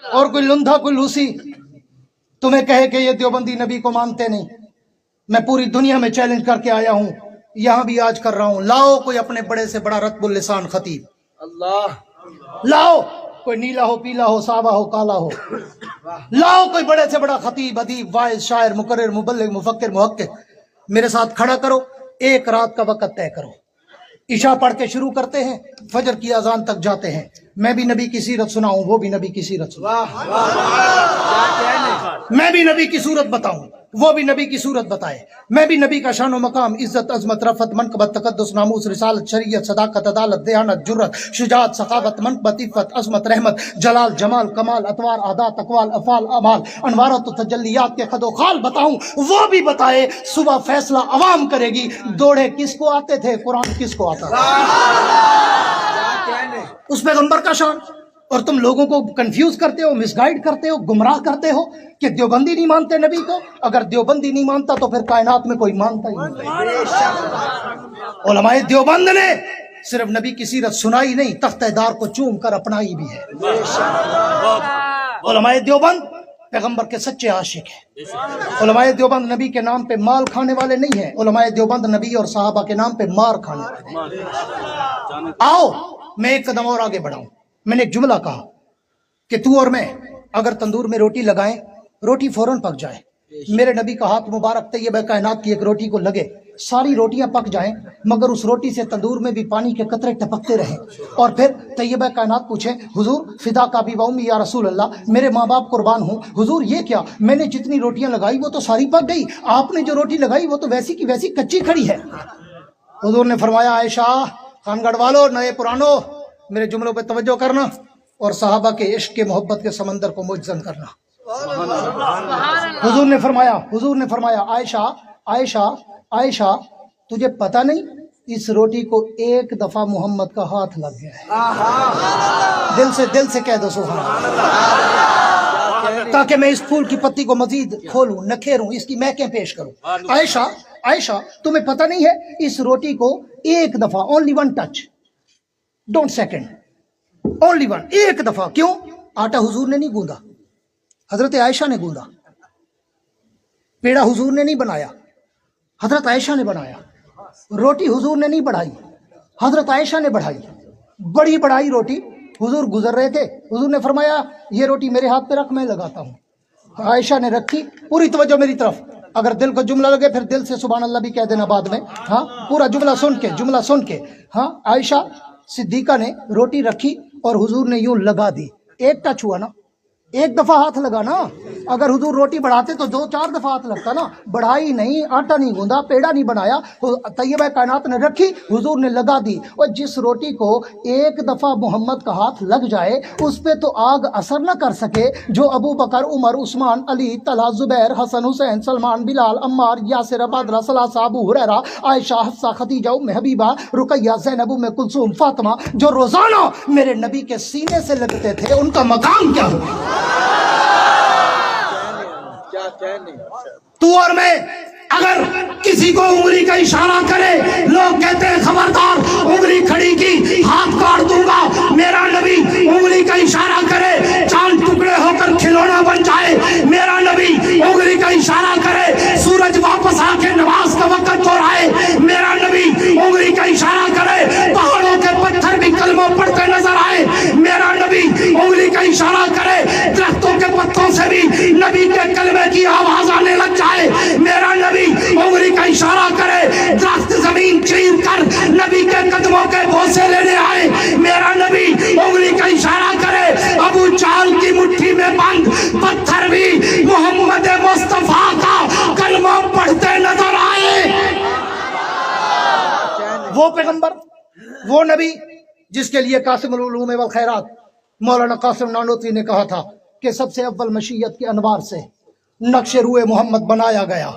اور کوئی لندھا کوئی لوسی تمہیں کہے کہ یہ دیوبندی نبی کو مانتے نہیں، میں پوری دنیا میں چیلنج کر کے آیا ہوں، یہاں بھی آج کر رہا ہوں، لاؤ کوئی اپنے بڑے سے بڑا رتب اللسان خطیب، اللہ لاؤ، کوئی نیلا ہو پیلا ہو سابا ہو کالا ہو، لاؤ کوئی بڑے سے بڑا خطیب ادیب واعظ شاعر مقرر مبلغ مفکر محقق، میرے ساتھ کھڑا کرو، ایک رات کا وقت طے کرو، عشاء پڑھ کے شروع کرتے ہیں، فجر کی اذان تک جاتے ہیں، میں بھی نبی کی سیرت سناؤں، وہ بھی نبی کی سیرت سناؤں، میں بھی نبی کی صورت بتاؤں، وہ بھی نبی کی صورت بتائے، میں بھی نبی کا شان و مقام عزت عظمت رفعت منقبت تقدس ناموس رسالت شریعت صداقت عدالت دیانت جرت شجاعت سخاوت منقبت عفت عظمت رحمت جلال جمال کمال اطوار عادات اقوال افعال اعمال انوارات و تجلیات کے خد و خال بتاؤں، وہ بھی بتائے، صبح فیصلہ عوام کرے گی، دوڑے کس کو آتے تھے، قرآن کس کو آتا تھا، اس پیغمبر کا شان، اور تم لوگوں کو کنفیوز کرتے ہو، مس گائیڈ کرتے ہو، گمراہ کرتے ہو کہ دیوبندی نہیں مانتے نبی کو، اگر دیوبندی نہیں مانتا تو پھر کائنات میں کوئی مانتا ہی نہیں۔ علماء دیوبند نے صرف نبی کی سیرت سنائی نہیں، تختہ دار کو چوم کر اپنائی بھی ہے۔ علماء دیوبند پیغمبر کے سچے عاشق ہیں، علماء دیوبند نبی کے نام پہ مال کھانے والے نہیں ہیں، علماء دیوبند نبی اور صحابہ کے نام پہ مار کھانے والے ہیں۔ آؤ میں ایک قدم اور آگے بڑھاؤں، میں نے ایک جملہ کہا کہ تو اور میں اگر تندور میں روٹی لگائیں، روٹی فوراً پک جائے، میرے نبی کا ہاتھ مبارک طیب کائنات کی ایک روٹی کو لگے، ساری روٹیاں پک جائیں مگر اس روٹی سے تندور میں بھی پانی کے قطرے ٹپکتے رہیں، اور پھر طیب کائنات پوچھیں حضور فدا کا بھی وامی یا رسول اللہ، میرے ماں باپ قربان ہوں، حضور یہ کیا، میں نے جتنی روٹیاں لگائی وہ تو ساری پک گئی، آپ نے جو روٹی لگائی وہ تو ویسی کی ویسی کچی کھڑی ہے۔ حضور نے فرمایا عائشہ، خانگڑھ والو نئے پرانو، میرے جملوں پہ توجہ کرنا اور صحابہ کے عشق کے محبت کے سمندر کو مجزن کرنا۔ حضور نے فرمایا عائشہ عائشہ عائشہ، تجھے پتہ نہیں اس روٹی کو ایک دفعہ محمد کا ہاتھ لگ گیا ہے، دل سے کہہ دو سبحان اللہ، تاکہ میں اس پھول کی پتی کو مزید کھولوں نکھیروں، اس کی مہکیں پیش کروں۔ عائشہ تمہیں پتہ نہیں ہے اس روٹی کو ایک دفعہ، only one touch, don't second, only one, ایک دفعہ، کیوں؟ آٹا حضور نے نہیں گوندا، حضرت عائشہ نے گوندا، پیڑا حضور نے نہیں بنایا، حضرت عائشہ نے بنایا، روٹی حضور نے نہیں بڑھائی، حضرت عائشہ نے بڑھائی، بڑی بڑھائی روٹی، حضور گزر رہے تھے، حضور نے فرمایا یہ روٹی میرے ہاتھ پہ رکھ میں لگاتا ہوں، عائشہ نے رکھی، پوری توجہ میری طرف، اگر دل کو جملہ لگے پھر دل سے سبحان اللہ بھی کہہ دینا بعد میں، ہاں پورا جملہ سن کے، ہاں عائشہ صدیقہ نے روٹی رکھی اور حضور نے یوں لگا دی، ایک ٹچ ہوا نا، ایک دفعہ ہاتھ لگا نا، اگر حضور روٹی بڑھاتے تو 2-4 دفعہ ہاتھ لگتا نا، بڑھائی نہیں، آٹا نہیں گوندا، پیڑا نہیں بنایا، طیبہ کائنات نے رکھی، حضور نے لگا دی، اور جس روٹی کو ایک دفعہ محمد کا ہاتھ لگ جائے اس پہ تو آگ اثر نہ کر سکے، جو ابو بکر عمر عثمان علی طلحہ زبیر حسن حسین سلمان بلال عمار یاسر عبادلہ ثلاثہ ابو ہریرہ عائشہ حفصہ خدیجہ ام حبیبہ رقیہ زینب ام کلثوم فاطمہ، جو روزانہ میرے نبی کے سینے سے لگتے تھے، ان کا مقام کیا ہوا؟ تو اور میں اگر کسی کو انگلی کا اشارہ کرے، لوگ کہتے ہیں خبردار انگلی کھڑی کی ہاتھ کاٹ دوں گا، میرا نبی انگلی کا اشارہ کرے چاند ٹکڑے ہو کر کھلونا بن جائے، میرا نبی انگلی کا اشارہ کرے سورج واپس آ کے نماز کا وقت ہو رہا ہے، میرا نبی انگلی کا اشارہ کرے پہاڑوں کے پتھر بھی کلمہ پڑھتے نظر آئے، میرا نبی انگلی کا اشارہ کرے درختوں کے پتوں سے بھی نبی کے کلمے کی آواز آنے لگ جائے، میرا نبی انگلی کا اشارہ کرے درخت زمین چیر کر نبی کے قدموں کے بوسے لینے آئے، میرا نبی انگلی کا اشارہ کرے ابو جہل کی مٹھی میں بند پتھر بھی محمد مصطفیٰ کا کلمہ پڑھتے نظر آئے۔ وہ پیغمبر، وہ نبی جس کے لیے قاسم العلوم والخیرات مولانا قاسم نانوتوی نے کہا تھا کہ سب سے اول مشیت کے انوار سے نقش روئے محمد بنایا گیا،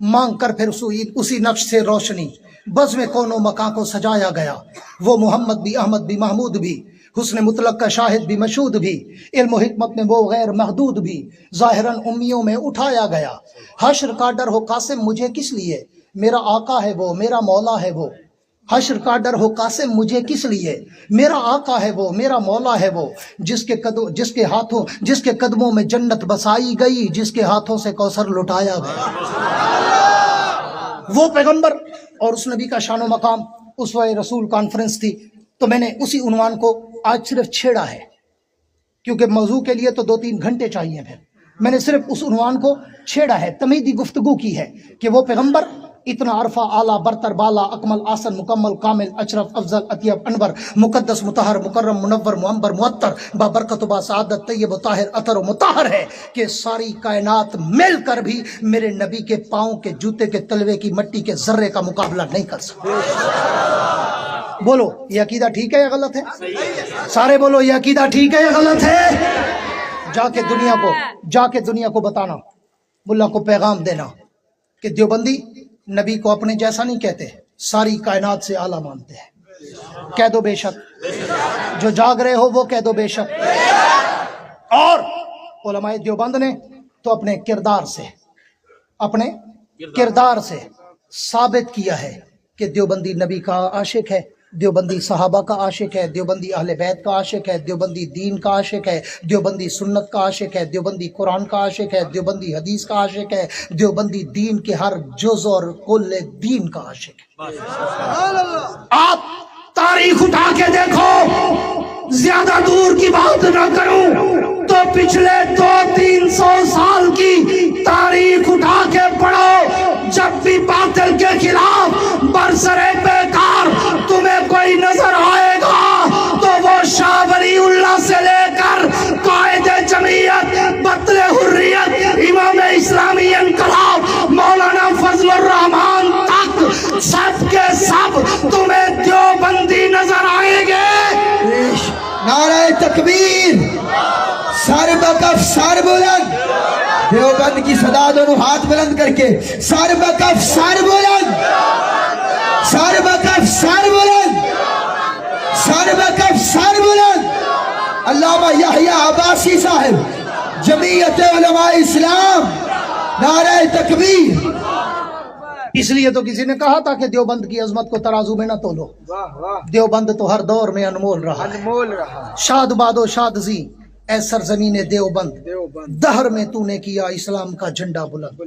مانگ کر پھر اسی نقش سے روشنی بزم کون و مکان کو سجایا گیا، وہ محمد بھی احمد بھی محمود بھی حسن مطلق کا شاہد بھی مشہود بھی، علم و حکمت میں وہ غیر محدود بھی، ظاہراً امیوں میں اٹھایا گیا، حشر کا ڈر ہو قاسم مجھے کس لیے، میرا آقا ہے وہ، میرا مولا ہے وہ، حشر کا ڈر ہو قاسم مجھے کس لیے، میرا آقا ہے وہ، میرا مولا ہے وہ، جس کے قدموں میں جنت بسائی گئی، جس کے ہاتھوں سے کوثر لٹایا گیا۔ وہ پیغمبر اور اس نبی کا شان و مقام، اسوہ رسول کانفرنس تھی، تو میں نے اسی عنوان کو آج صرف چھیڑا ہے، کیونکہ موضوع کے لیے تو 2-3 گھنٹے چاہیے، پھر میں نے صرف اس عنوان کو چھیڑا ہے، تمیدی گفتگو کی ہے کہ وہ پیغمبر اتنا عرفہ، اعلیٰ، برتر، بالا، اکمل، آسن، مکمل، کامل، اشرف، افضل، اطیب، انور، مقدس، مطہر، مکرم، منور، معمبر، معطر، بابرکت و باسعادت، طیب و طاہر، اطہر و مطہر ہے کہ ساری کائنات مل کر بھی میرے نبی کے پاؤں کے جوتے کے تلوے کی مٹی کے ذرے کا مقابلہ نہیں کر سکتے۔ بولو یہ عقیدہ ٹھیک ہے یا غلط ہے؟ سارے بولو یہ عقیدہ ٹھیک ہے یا غلط ہے؟ جا کے دنیا کو بتانا، ملا کو پیغام دینا کہ دیوبندی نبی کو اپنے جیسا نہیں کہتے، ساری کائنات سے اعلیٰ مانتے ہیں۔ کہہ دو بے شک، جو جاگ رہے ہو وہ کہہ دو بے شک۔ اور علماء دیوبند نے تو اپنے کردار سے ثابت کیا ہے کہ دیوبندی نبی کا عاشق ہے، دیوبندی صحابہ کا عاشق ہے، دیوبندی اہل بیت کا عاشق ہے، دیوبندی دین کا عاشق ہے، دیوبندی سنت کا عاشق ہے، دیوبندی قرآن کا عاشق ہے، دیوبندی حدیث کا عاشق ہے، دیوبندی دین کے ہر جز اور کل دین کا عاشق ہے۔ آپ تاریخ اٹھا کے دیکھو، زیادہ دور کی بات نہ کروں تو پچھلے 200-300 سال کی تاریخ اٹھا کے پڑھو، جب بھی باطل کے خلاف برسرے بیکار تمہیں کوئی نظر آئے گا تو وہ شاہ ولی اللہ سے لے کر قائد جمعیت، بطل حریت، امام اسلامی انقلاب مولانا فضل الرحمان تک سب کے سب تمہیں دیوبندی نظر آئیں گے۔ نعرہ تکبیر، سر بکف سر بلند، دیوبند کی صدا دونوں ہاتھ بلند کر کے، سر بکف سر بلند، سر بکف سر بلند، سر بکف سر بلند۔ علامہ یحییٰ عباسی صاحب، جمعیت علماء اسلام، نعرہ تکبیر۔ اس لیے تو کسی نے کہا تھا کہ دیوبند کی عظمت کو ترازو میں نہ تولو، دیوبند تو ہر دور میں انمول رہا ہے۔ شاد بادو شاد زی اے سرزمین دیوبند، دہر میں تو نے کیا اسلام کا جھنڈا بلند۔